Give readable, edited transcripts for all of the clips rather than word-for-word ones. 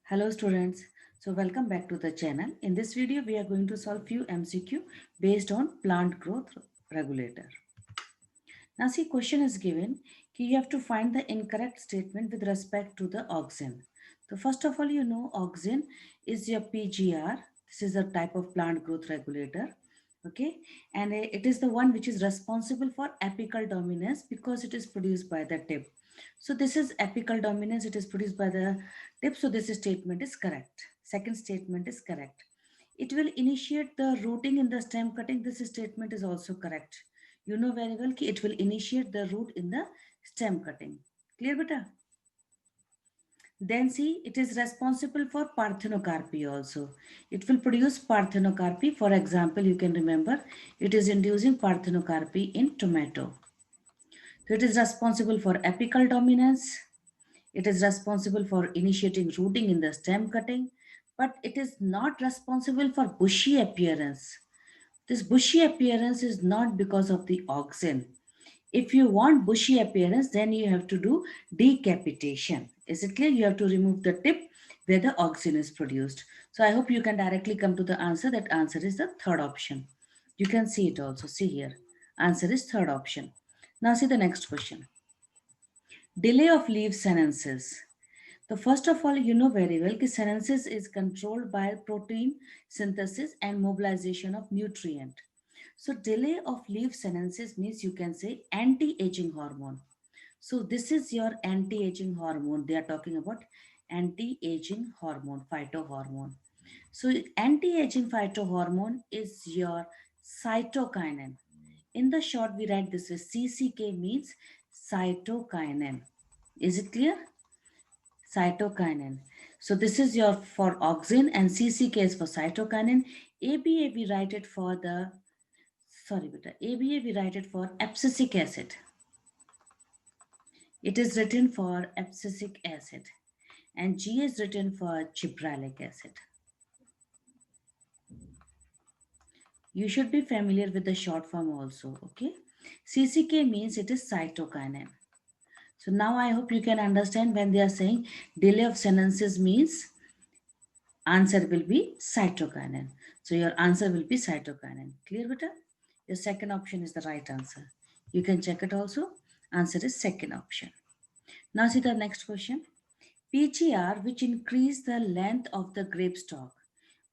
Hello students. So welcome back to the channel. In this video we are going to solve few MCQ based on plant growth regulator. Now see, question is given you have to find the incorrect statement with respect to the auxin. So first of all, you know auxin is your PGR. This is a type of plant growth regulator. Okay, and it is the one which is responsible for apical dominance because it is produced by the tip. So this is apical dominance, it is produced by the tip. So this statement is correct. Second statement is correct. It will initiate the rooting in the stem cutting. This statement is also correct. You know very well कि it will initiate the root in the stem cutting. Clear beta? Then see, it is responsible for parthenocarpy also. It will produce parthenocarpy. For example, you can remember it is inducing parthenocarpy in tomato. So it is responsible for apical dominance. It is responsible for initiating rooting in the stem cutting, but it is not responsible for bushy appearance. This bushy appearance is not because of the auxin. If you want bushy appearance, then you have to do decapitation. Is it clear? You have to remove the tip where the auxin is produced. So I hope you can directly come to the answer. That answer is the third option. You can see it also. See here. Answer is third option. Now see the next question. Delay of leaf senescence. So first of all, you know very well that senescence is controlled by protein synthesis and mobilization of nutrient. So delay of leaf senescence means you can say anti-aging hormone. So this is your anti-aging hormone. They are talking about anti-aging hormone, phytohormone. So anti-aging phytohormone is your cytokinin. In the short, we write this as CCK means cytokinin. Is it clear? Cytokinin. So this is your for auxin and CCK is for cytokinin. ABA we write it for the sorry beta. ABA we write it for abscisic acid. It is written for abscisic acid and G is written for gibberellic acid. You should be familiar with the short form also, okay? CCK means it is cytokinin. So now I hope you can understand when they are saying delay of senescence means answer will be cytokinin. So your answer will be cytokinin. Clear beta? Your second option is the right answer. You can check it also. Answer is second option. Now see the next question. PGR which increase the length of the grape stalk.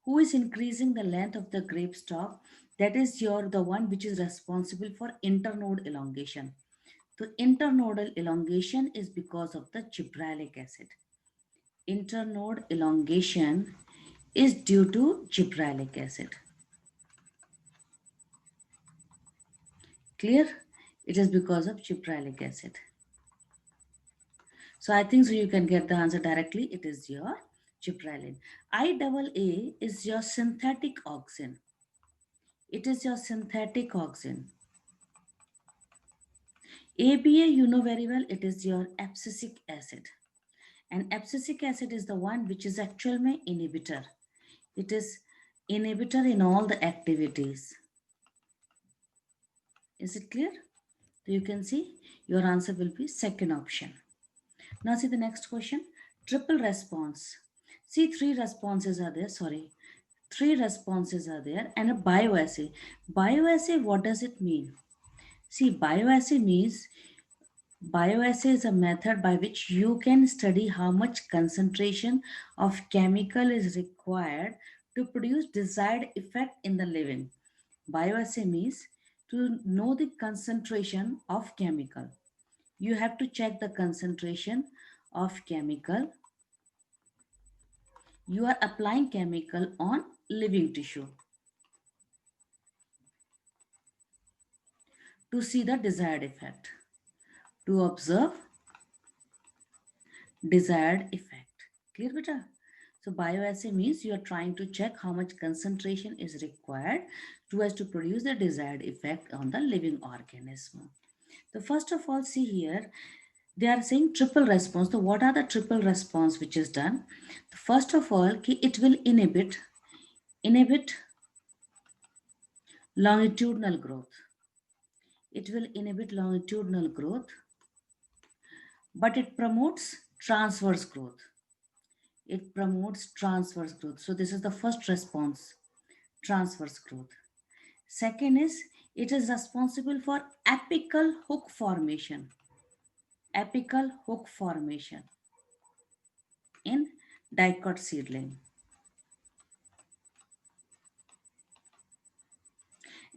Who is increasing the length of the grape stalk? That is your the one which is responsible for internode elongation. The internodal elongation is because of the gibberellic acid. Internode elongation is due to gibberellic acid. Clear? It is because of gibberellic acid. So I think so you can get the answer directly. It is your gibberellin. IAA is your synthetic auxin. It is your synthetic auxin. ABA, you know very well, it is your abscisic acid. And abscisic acid is the one which is actually inhibitor. It is inhibitor in all the activities. Is it clear? So you can see your answer will be second option. Now see the next question. Triple response. See three responses are there. Sorry. Three responses are there and a bioassay. Bioassay, what does it mean? See, bioassay means bioassay is a method by which you can study how much concentration of chemical is required to produce desired effect in the living. Bioassay means to know the concentration of chemical. You have to check the concentration of chemical. You are applying chemical on living tissue to see the desired effect, to observe desired effect. Clear beta? So bioassay means you are trying to check how much concentration is required to as to produce the desired effect on the living organism. So first of all, see here, they are saying triple response. So what are the triple response which is done? First of all, it will inhibit longitudinal growth. It will inhibit longitudinal growth, but it promotes transverse growth. It promotes transverse growth. So this is the first response, transverse growth. Second is it is responsible for apical hook formation. Apical hook formation in dicot seedling.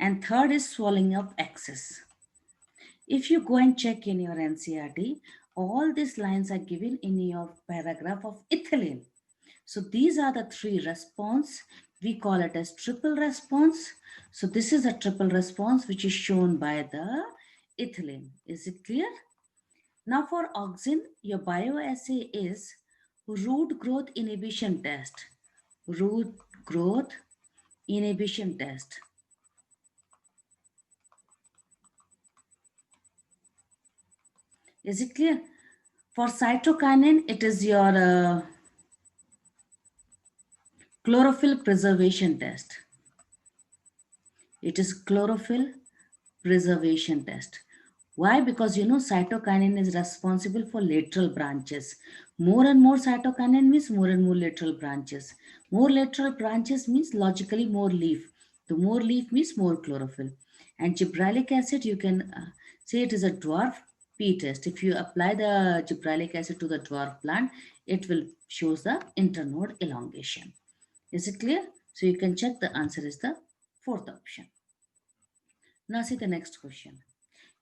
And third is swallowing of excess. If you go and check in your NCRT, all these lines are given in your paragraph of ethylene. So these are the three response. We call it as triple response. So this is a triple response which is shown by the ethylene. Is it clear? Now for auxin, your bioassay is root growth inhibition test. Root growth inhibition test. Is it clear? For cytokinin, it is your chlorophyll preservation test. It is chlorophyll preservation test. Why? Because cytokinin is responsible for lateral branches. More and more cytokinin means more and more lateral branches. More lateral branches means logically more leaf. The more leaf means more chlorophyll. And gibberellic acid, you can say it is a dwarf P test. If you apply the gibberellic acid to the dwarf plant, it will shows the internode elongation. Is it clear? So you can check the answer is the fourth option. Now see the next question.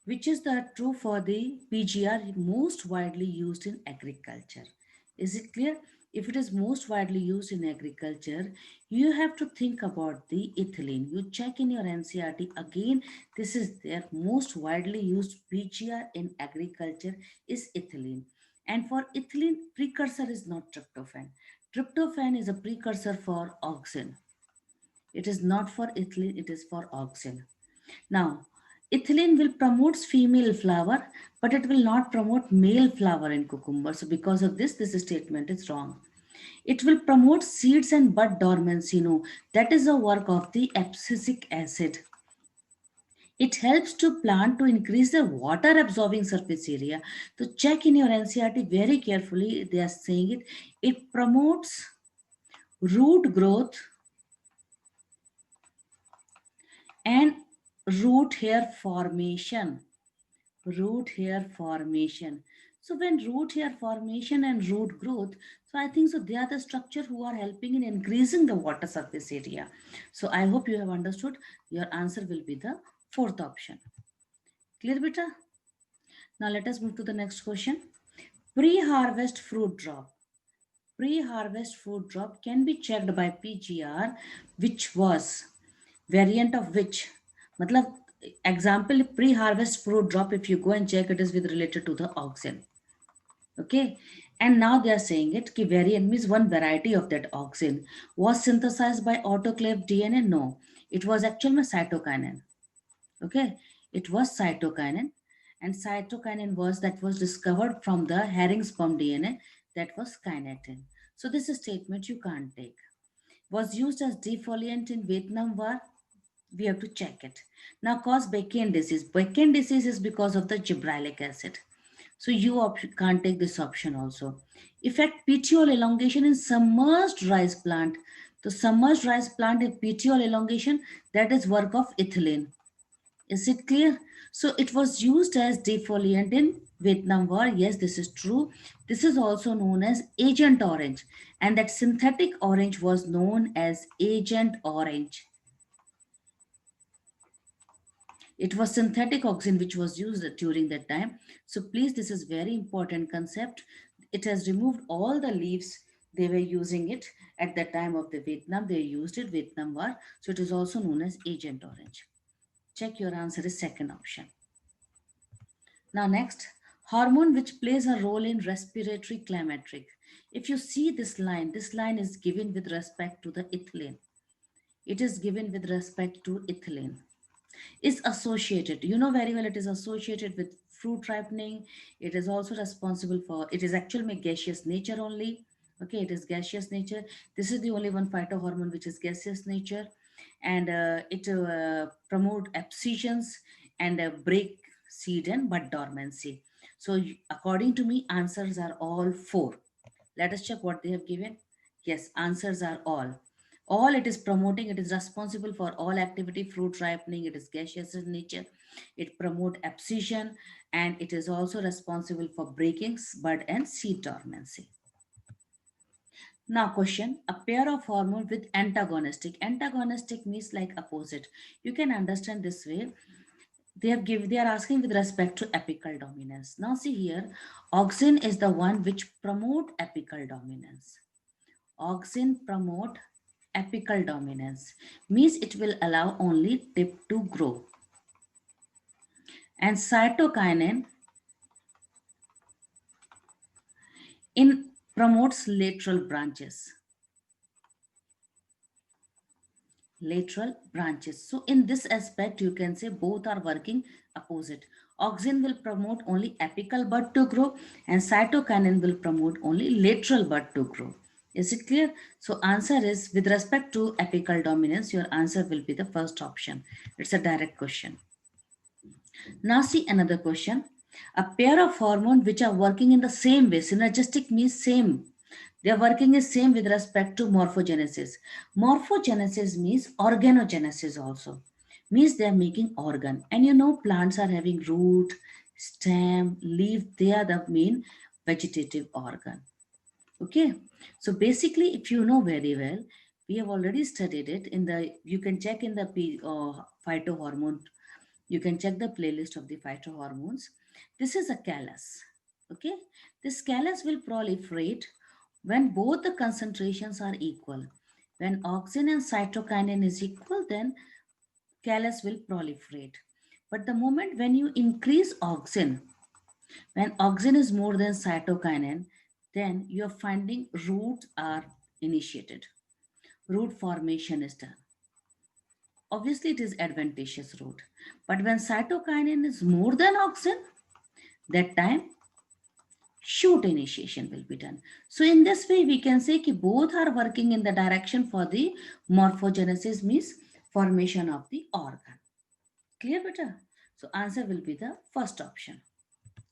Which is the true for the PGR most widely used in agriculture? Is it clear? If it is most widely used in agriculture, you have to think about the ethylene. You check in your NCRT again. This is their most widely used PGR in agriculture is ethylene. And for ethylene, precursor is not tryptophan. Tryptophan is a precursor for auxin. It is not for ethylene, it is for auxin. Now, ethylene will promote female flower, but it will not promote male flower in cucumber. So because of this, this statement is wrong. It will promote seeds and bud dormancy. No, that is the work of the abscisic acid. It helps to plant to increase the water absorbing surface area. So check in your NCRT very carefully. They are saying it. It promotes root growth and root hair formation. Root hair formation. So when root hair formation and root growth, so I think so they are the structure who are helping in increasing the water surface area. So I hope you have understood. Your answer will be the fourth option. Clear, beta? Now let us move to the next question. Pre-harvest fruit drop. Pre-harvest fruit drop can be checked by PGR, which was variant of which. Matlab, example pre-harvest fruit drop, if you go and check, it is with related to the auxin. Okay, and now they are saying it ki variant means one variety of that auxin was synthesized by autoclave DNA. No, it was actually cytokinin. Okay, it was cytokinin, and cytokinin was discovered from the herring sperm DNA, that was kinetin. So this statement you can't take. Was used as defoliant in Vietnam War. We have to check it. Now, cause Becken disease. Becken disease is because of the gibberellic acid. So you can't take this option also. Effect petiole elongation in submerged rice plant. The submerged rice plant in petiole elongation, that is work of ethylene. Is it clear? So it was used as defoliant in Vietnam War. Yes, this is true. This is also known as Agent Orange, and that synthetic orange was known as Agent Orange. It was synthetic auxin which was used during that time. So please, this is very important concept. It has removed all the leaves. They were using it at the time of the Vietnam. They used it Vietnam War. So it is also known as Agent Orange. Check your answer is second option. Now next, hormone which plays a role in respiratory climacteric. If you see this line is given with respect to the ethylene. It is given with respect to ethylene. Is associated, you know very well, it is associated with fruit ripening. It is also responsible for, it is actually gaseous nature only. Okay, it is gaseous nature. This is the only one phytohormone which is gaseous nature, and it promote abscissions and break seed and bud dormancy. So according to me, answers are all four. Let us check what they have given. Yes, answers are all. All it is promoting, it is responsible for all activity, fruit ripening, it is gaseous in nature, it promote abscission, and it is also responsible for breaking bud and seed dormancy. Now question, a pair of hormone with antagonistic. Antagonistic means like opposite. You can understand this way. They are asking with respect to apical dominance. Now see here, auxin is the one which promote apical dominance. Auxin promote apical dominance means it will allow only tip to grow. And cytokinin in promotes lateral branches. Lateral branches. So in this aspect, you can say both are working opposite. Auxin will promote only apical bud to grow, and cytokinin will promote only lateral bud to grow. Is it clear? So answer is with respect to apical dominance, your answer will be the first option. It's a direct question. Now see another question. A pair of hormones which are working in the same way, synergistic means same. They are working is same with respect to morphogenesis. Morphogenesis means organogenesis also. Means they are making organ. And you know plants are having root, stem, leaf. They are the main vegetative organ. Okay. So basically, if you know very well, we have already studied it in the, you can check in the phytohormone, you can check the playlist of the phytohormones. This is a callus. Okay. This callus will proliferate when both the concentrations are equal. When auxin and cytokinin is equal, then callus will proliferate. But the moment when you increase auxin, when auxin is more than cytokinin, then you're finding roots are initiated. Root formation is done. Obviously, it is adventitious route. But when cytokinin is more than auxin, that time shoot initiation will be done. So in this way, we can say that both are working in the direction for the morphogenesis means formation of the organ. Clear better? So answer will be the first option.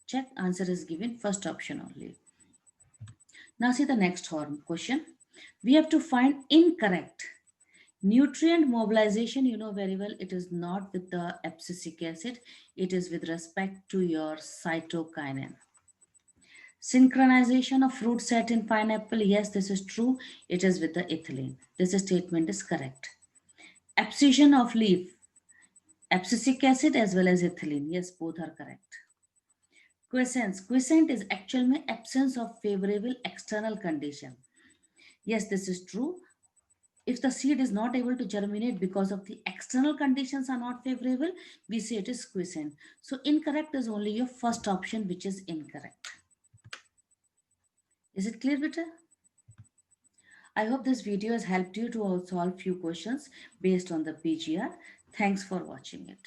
Check, answer is given first option only. Now see the next question. We have to find incorrect. Nutrient mobilization, you know very well, it is not with the abscisic acid, it is with respect to your cytokinin. Synchronization of fruit set in pineapple, yes, this is true, it is with the ethylene. This statement is correct. Abscission of leaf, abscisic acid as well as ethylene, yes, both are correct. Quiescence, quiescent is actually absence of favorable external condition. Yes, this is true. If the seed is not able to germinate because of the external conditions are not favorable, we say it is quiescent. So incorrect is only your first option, which is incorrect. Is it clear, Beta? I hope this video has helped you to solve few questions based on the PGR. Thanks for watching it.